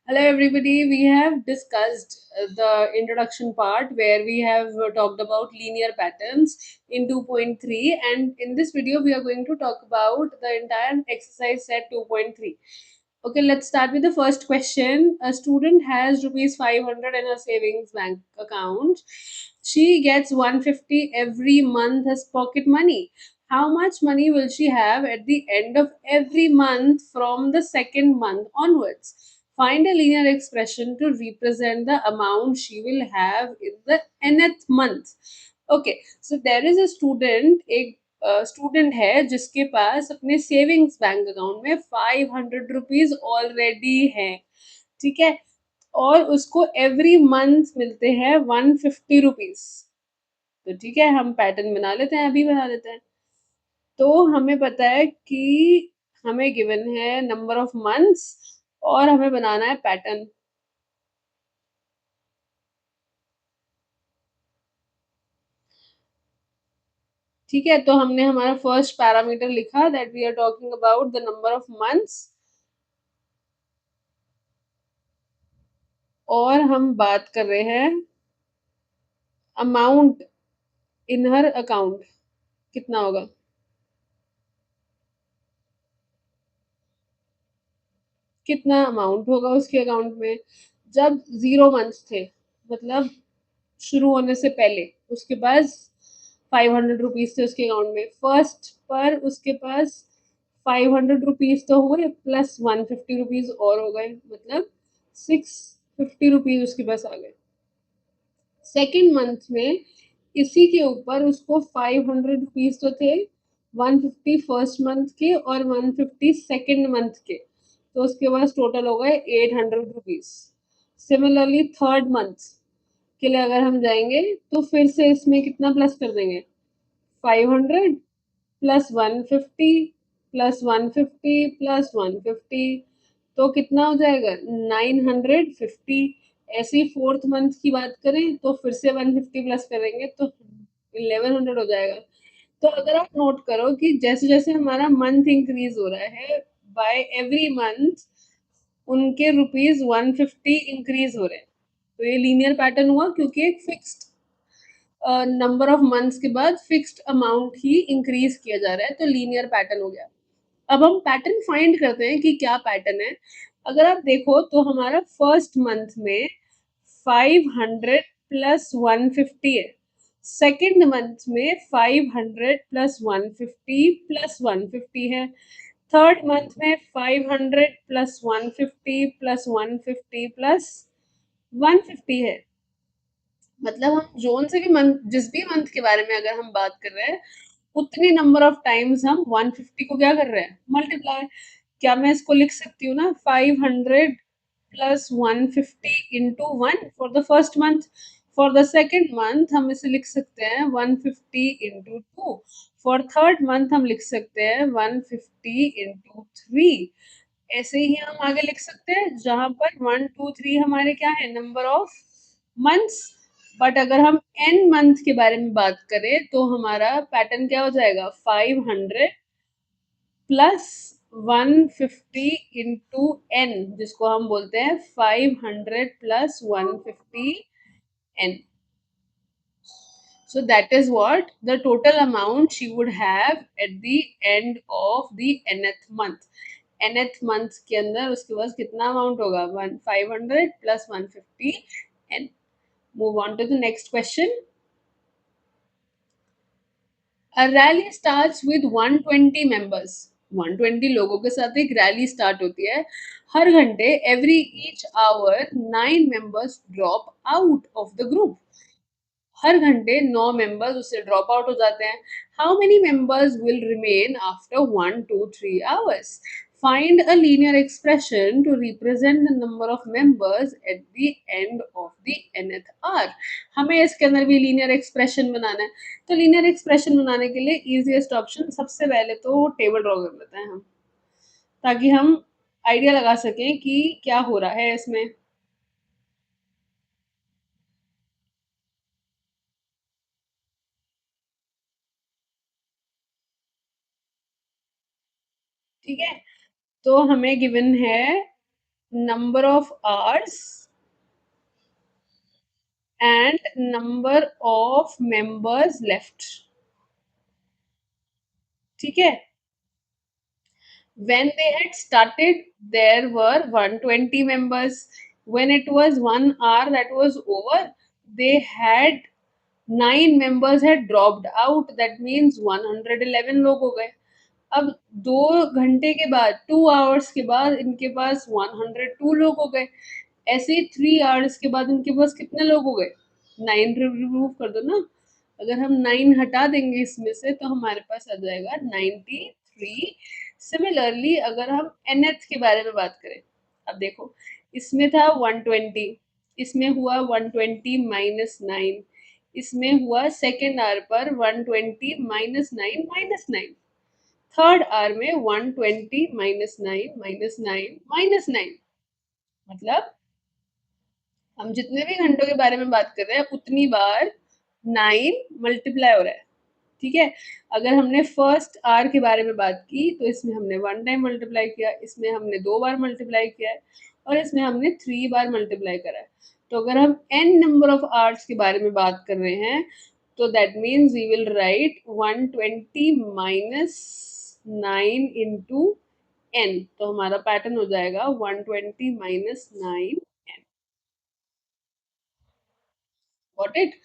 Hello, everybody. We have discussed the introduction part where we have talked about linear patterns in 2.3, and in this video, we are going to talk about the entire exercise set 2.3. Okay, let's start with the first question. A student has rupees 500 in her savings bank account. She gets 150 every month as pocket money. How much money will she have at the end of every month from the second month onwards? Find a linear expression to represent the amount she will have in the nth month. Okay, so there is a student, एक student है जिसके पास अपने savings bank account में 500 rupees already है, ठीक है, और उसको एवरी मंथ मिलते हैं 150 रुपीज। तो ठीक है, हम पैटर्न बना लेते हैं, अभी बना लेते हैं। तो हमें पता है कि हमें गिवन है नंबर ऑफ मंथ्स और हमें बनाना है पैटर्न। ठीक है, तो हमने हमारा फर्स्ट पैरामीटर लिखा that we are talking about the number of months, और हम बात कर रहे हैं अमाउंट इन हर अकाउंट कितना होगा। कितना अमाउंट होगा उसके अकाउंट में जब 0 मंथ्स थे, मतलब शुरू होने से पहले उसके पास 500 रुपीज थे उसके अकाउंट में। फर्स्ट पर उसके पास 500 रुपीज तो हुए, प्लस 150 रुपीज और हो गए, मतलब 650 रुपीज उसके पास आ गए। सेकेंड मंथ में इसी के ऊपर उसको 500 रुपीज तो थे, 150 फर्स्ट मंथ के और 150 सेकेंड मंथ के, तो उसके पास टोटल हो गए 800 रुपीज। सिमिलरली थर्ड मंथ के लिए अगर हम जाएंगे तो फिर से इसमें कितना प्लस कर देंगे, 500 प्लस 150 प्लस 150 प्लस 150, तो कितना हो जाएगा 950। ऐसे ही फोर्थ मंथ की बात करें तो फिर से 150 प्लस करेंगे तो 1100 हो जाएगा। तो अगर आप नोट करो कि जैसे जैसे हमारा मंथ इंक्रीज हो रहा है, बाय एवरी मंथ उनके रुपीज 150 इंक्रीज हो रहे हैं। तो ये लीनियर पैटर्न हुआ क्योंकि एक फिक्स्ड नंबर ऑफ मंथ्स के बाद फिक्स्ड अमाउंट ही इंक्रीज किया जा रहा है, तो लीनियर पैटर्न हो गया। अब हम पैटर्न फाइंड करते हैं कि क्या पैटर्न है। अगर आप देखो तो हमारा फर्स्ट मंथ में 500 प्लस 150 है, सेकेंड मंथ में 500 प्लस 150 प्लस 150 है, थर्ड मंथ में 500 प्लस 150 प्लस 150 प्लस 150 है। मतलब हम जोन से भी मंथ, जिस भी मंथ के बारे में अगर हम बात कर रहे हैं, उतने नंबर ऑफ टाइम्स हम 150 को क्या कर रहे हैं, मल्टीप्लाई। क्या मैं इसको लिख सकती हूँ ना, 500 plus 150 into one for the first month, for the second month हम इसे लिख सकते हैं 150 into two, for third month हम लिख सकते हैं 150 इंटू थ्री। ऐसे ही हम आगे लिख सकते हैं जहां पर 1 2 3 हमारे क्या है, नंबर ऑफ मंथ्स। बट अगर हम एन मंथ के बारे में बात करें तो हमारा पैटर्न क्या हो जाएगा, 500 प्लस 150 इंटू एन, जिसको हम बोलते हैं 500 plus 150 n. So that is what the total amount she would have at the end of the nth month. nth month के अंदर उसके पास कितना अमाउंट होगा, 500 plus 150 n. Move on to the next question. A rally starts with 120 members. 120 लोगों के साथ एक rally start होती है। हर घंटे every each hour 9 members drop out of the group. हर घंटे 9 मेंबर्स उससे ड्रॉप आउट हो जाते हैं। How many members will remain after 1 2 3 hours? Find a linear expression to represent the number of members at the end of the nth hour. हमें इसके अंदर भी लीनियर एक्सप्रेशन बनाना है। तो लीनियर एक्सप्रेशन बनाने के लिए इजीएस्ट ऑप्शन, सबसे पहले तो टेबल ड्रॉ कर लेते हैं हम, ताकि हम आइडिया लगा सकें कि क्या हो रहा है इसमें। ठीक है, तो हमें गिवन है number of hours and number of members left. ठीक है, when they had started there were 120 members. When it was 1 hour that was over, they had 9 members had dropped out, that means 111 लोग हो गए। अब 2 घंटे के बाद, 2 hours के बाद इनके पास 102 लोग हो गए। ऐसे ही 3 hours के बाद इनके पास कितने लोग हो गए? 9 रिमूव कर दो ना। अगर हम 9 हटा देंगे इसमें से तो हमारे पास आ जाएगा 93। सिमिलरली अगर हम nth के बारे में बात करें, अब देखो इसमें था 120, इसमें हुआ 120 माइनस 9, इसमें हुआ सेकेंड आर पर 120 माइनस 9 माइनस 9, थर्ड आर में 120 माइनस 9 माइनस 9 माइनस 9। मतलब हम जितने भी घंटों के बारे में बात कर रहे हैं उतनी बार 9 मल्टीप्लाई हो रहा है। ठीक है, अगर हमने फर्स्ट आर के बारे में बात की तो इसमें हमने 1 टाइम मल्टीप्लाई किया, इसमें हमने 2 बार मल्टीप्लाई किया है और इसमें हमने 3 बार मल्टीप्लाई करा है। तो अगर हम n नंबर ऑफ आर्स के बारे में बात कर रहे हैं तो that means we will write 120 minus 9 into n। तो हमारा पैटर्न हो जाएगा 120 माइनस 9 n। Got it?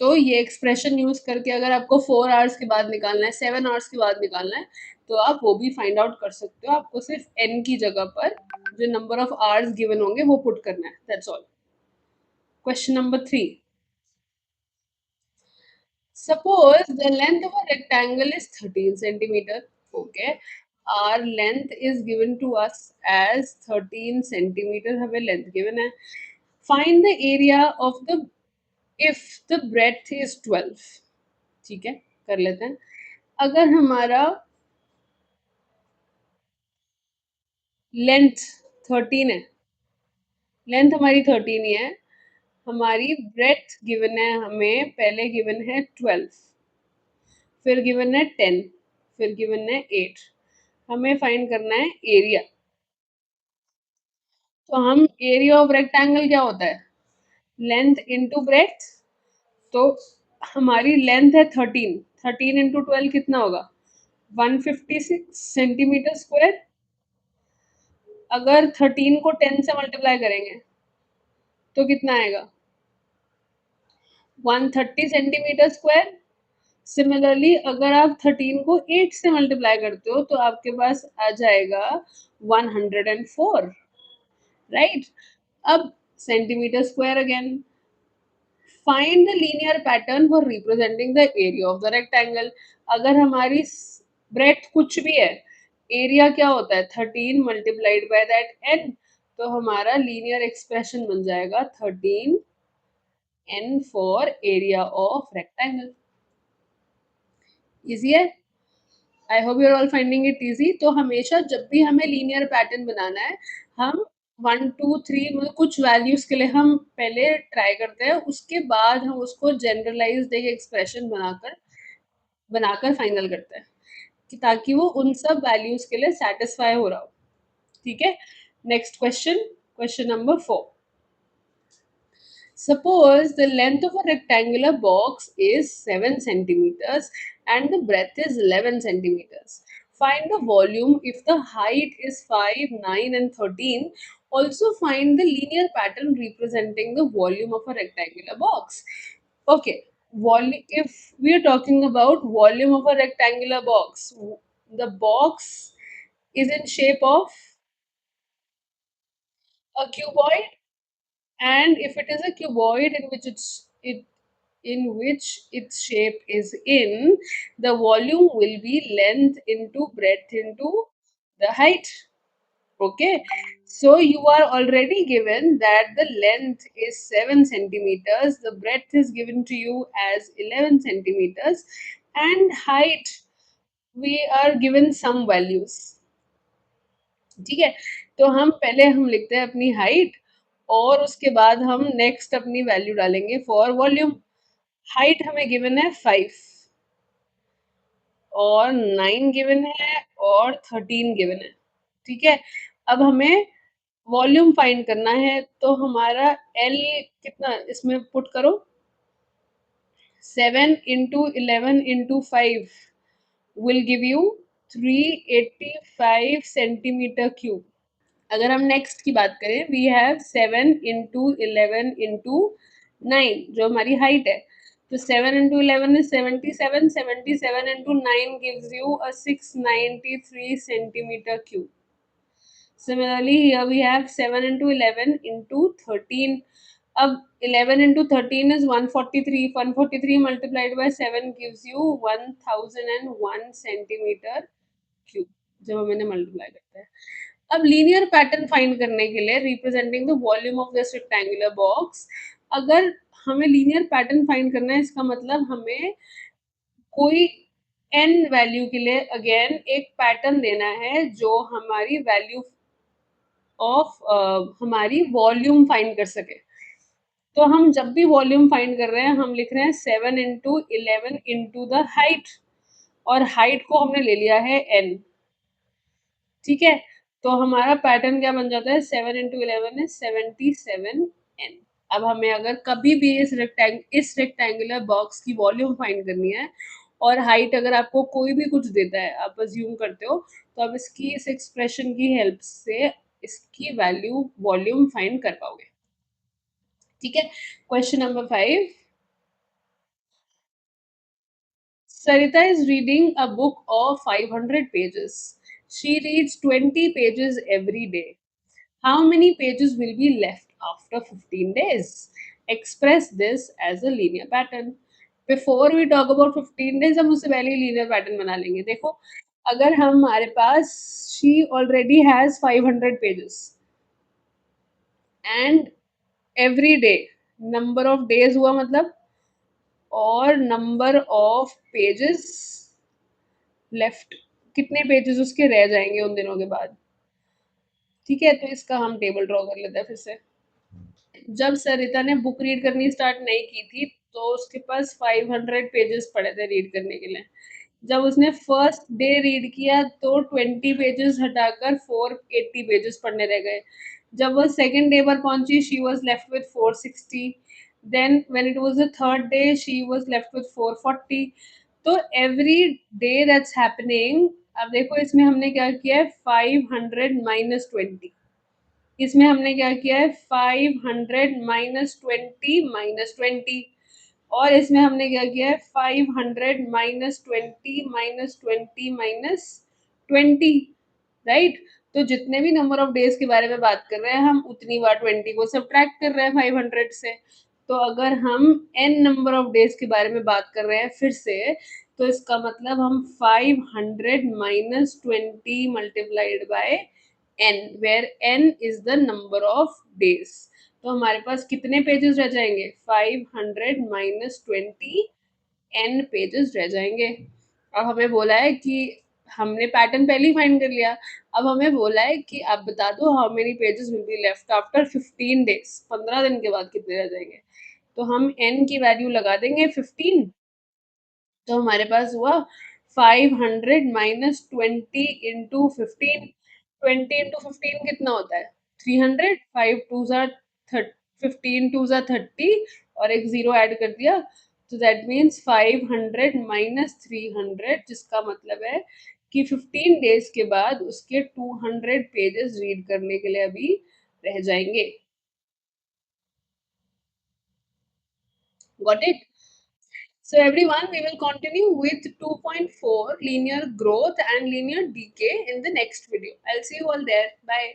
तो ये एक्सप्रेशन यूज करके अगर आपको 4 hours के बाद निकालना है, 7 hours के बाद निकालना है, तो आप वो भी फाइंड आउट कर सकते हो। आपको सिर्फ n की जगह पर जो नंबर ऑफ आवर्स गिवन होंगे वो पुट करना है, that's all. Question number 3, suppose the length of a rectangle is 13 centimeter. Okay, our length is given to us as 13 centimeter, हमें length given है। Find the area of the if the breadth is 12। ठीक है, कर लेते हैं। अगर हमारा length 13 है, लेंथ हमारी 13 ही है, हमारी ब्रेथ गिवन है, हमें पहले गिवन है 12, फिर गिवन है 10, फिर गिवन है 8। हमें फाइंड करना है एरिया। तो हम एरिया ऑफ रेक्टेंगल क्या होता है? Length into breadth. तो हमारी लेंथ है 13, 13 इंटू 12 कितना होगा? 156 सेंटीमीटर स्क्वायर। अगर 13 को 10 से मल्टीप्लाई करेंगे तो कितना आएगा? 130 सेंटीमीटर स्क्वायर। सिमिलरली अगर आप 13 को 8 से मल्टीप्लाई करते हो तो आपके पास आ जाएगा 104, राइट? अब centimetre square again. Find the linear pattern for representing the area of the rectangle. अगर हमारी ब्रेथ कुछ भी है, एरिया क्या होता है? 13 मल्टीप्लाइड बाय दैट n। तो हमारा लीनियर एक्सप्रेशन बन जाएगा 13 n for area of rectangle. Easy है? I hope you are all finding it easy. तो हमेशा जब भी हमें लीनियर पैटर्न बनाना है, हम 1 2 3 मतलब कुछ वैल्यूज के लिए हम पहले ट्राई करते हैं, उसके बाद हम उसको जनरलाइज्ड एक एक्सप्रेशन बनाकर बनाकर फाइनल करते हैं कि ताकि वो उन सब वैल्यूज के लिए सेटिस्फाई हो रहा हो। ठीक है, next question, question number 4। Suppose the length of a rectangular box is 7 centimeters and the breadth is 11 centimeters. Find the volume if the height is 5, 9 and 13. Also find the linear pattern representing the volume of a rectangular box. Okay, if we are talking about volume of a rectangular box, the box is in shape of a cuboid, and if it is a cuboid in which its shape is in, the volume will be length into breadth into the height. Okay, so you are already given that the length is 7 centimeters, the breadth is given to you as 11 centimeters, and height we are given some values। ठीक है, तो हम लिखते हैं अपनी height और उसके बाद हम नेक्स्ट अपनी वैल्यू डालेंगे फॉर वॉल्यूम। हाइट हमें गिवन है 5 और 9 गिवन है और 13 गिवन है। ठीक है, अब हमें वॉल्यूम फाइंड करना है तो हमारा एल कितना इसमें पुट करो, 7 into 11 into 5 will give you 385 centimetre cube. अगर हम नेक्स्ट की बात करें, वी हैव 7 into 11 into 9 जो हमारी हाइट है। तो 7 into 11 is 77, 77 into 9 gives you a 693 centimeter cube. Similarly, here we have 7 into 11 into 13. अब 11 into 13 is 143. 143 multiplied by 7 gives you 1001 centimeter cube जब हम इन्हें मल्टीप्लाई करते हैं। अब लीनियर पैटर्न फाइंड करने के लिए representing the volume of this rectangular box, अगर हमें लीनियर पैटर्न फाइंड करना है, इसका मतलब हमें कोई n वैल्यू के लिए अगेन एक पैटर्न देना है जो हमारी वैल्यू ऑफ हमारी वॉल्यूम फाइंड कर सके। तो हम जब भी वॉल्यूम फाइंड कर रहे हैं, हम लिख रहे हैं 7 into 11 into द हाइट, और हाइट को हमने ले लिया है n। ठीक है, तो हमारा पैटर्न क्या बन जाता है, 7 into 11 is 77 n। अब हमें अगर कभी भी इस रेक्टेंगुलर बॉक्स की वॉल्यूम फाइंड करनी है और हाइट अगर आपको कोई भी कुछ देता है, आप अज्यूम करते हो, तो आप इसकी इस एक्सप्रेशन की हेल्प से इसकी वैल्यू वॉल्यूम फाइंड कर पाओगे। ठीक है, question number 5। Sarita is reading a book of 500 pages. She reads 20 pages every day. How many pages will be left after 15 days? Express this as a linear pattern. Before we talk about 15 days, हम उससे पहले linear pattern बना लेंगे। देखो, अगर हमारे पास she already has 500 pages and every day number of days हुआ मतलब, और number of pages लेफ्ट, कितने पेजेस उसके रह जाएंगे उन दिनों के बाद। ठीक है, तो इसका हम टेबल ड्रॉ कर लेते हैं फिर से। जब सरिता ने बुक रीड करनी स्टार्ट नहीं की थी, तो उसके पास 500 पेजेस पड़े थे रीड करने के लिए। जब उसने फर्स्ट डे रीड किया तो 20 पेजेस हटाकर 480 पेजेस पढ़ने रह गए। जब वो सेकंड डे पर पहुंची, she was left with 460। Then when it was the third day, she was left with 440। तो एवरी डे दैट्स हैपनिंग, अब देखो इसमें हमने क्या किया है, 500 माइनस 20। इसमें हमने क्या किया है, 500 माइनस 20 और इसमें हमने क्या किया है, 500 माइनस 20 राइट। तो जितने भी नंबर ऑफ डेज के बारे में बात कर रहे हैं, हम उतनी बार 20 को सब्ट्रैक्ट कर रहे हैं 500 से। तो अगर हम n नंबर ऑफ डेज के बारे में बात कर रहे हैं फिर से, तो इसका मतलब हम 500 minus 20 multiplied by n, where n is the number of days। तो हमारे पास कितने पेजेस रह जाएंगे, 500 माइनस 20 n पेजेस रह जाएंगे। अब हमें बोला है कि हमने पैटर्न पहले ही फाइंड कर लिया। अब हमें बोला है कि आप बता दो how many pages will be left after 15 days, 15 दिन के बाद कितने रह जाएंगे। तो हम n की वैल्यू लगा देंगे 15। तो हमारे पास हुआ 500 माइनस 20 इंटू 15। 20 इंटू 15 कितना होता है, 300। 5 टू ज़ा 15 टू ज़ा 30 और एक जीरो ऐड कर दिया, तो दैट मीन्स 500 माइनस 300, जिसका मतलब है कि 15 डेज के बाद उसके 200 पेजेस रीड करने के लिए अभी रह जाएंगे। Got it? So everyone, we will continue with 2.4 linear growth and linear decay in the next video. I'll see you all there. Bye.